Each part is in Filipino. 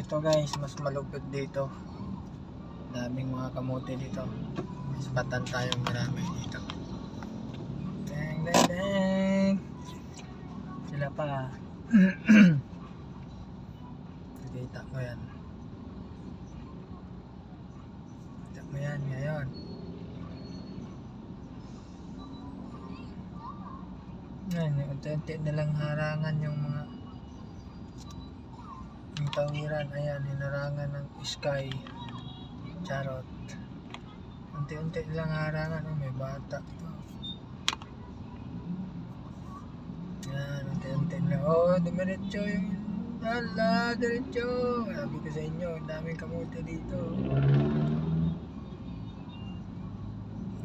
Dito guys, mas malupit dito. Daming mga kamote dito. Mas batan tayong marami dito. Deng deng deng. Sila pa. Kita mo yan. Kita mo yan ngayon. Yan, unti-unti nalang harangan yung mga yung tawiran. Ayan, hinarangan ng sky. Charot. Unti-unti lang harangan. Oh, may bata. Yan, unti-unti lang. Oh, dumiretso yung ala, diretso. Sabi ko sa inyo, ang daming kamote dito.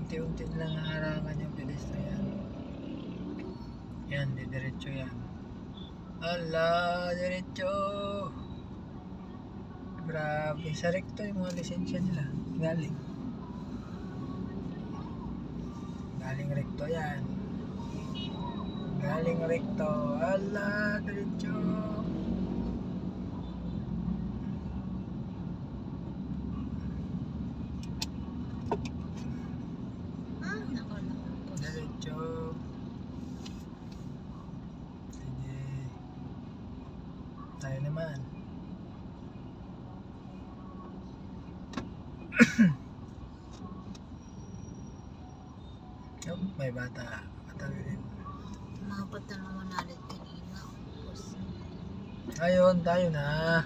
Unti-unti lang harangan yung pedestrian. Yan, diretso yan. Ala, diretso. Grabe, sa rekto yung mga lisensya nila. Galing rekto yan. Galing rekto. Ala, diretso. Diretso. Sige. Tayo naman. Oh, may bata. Patawin. Mapat na naman natin kanina. Ayun, tayo na.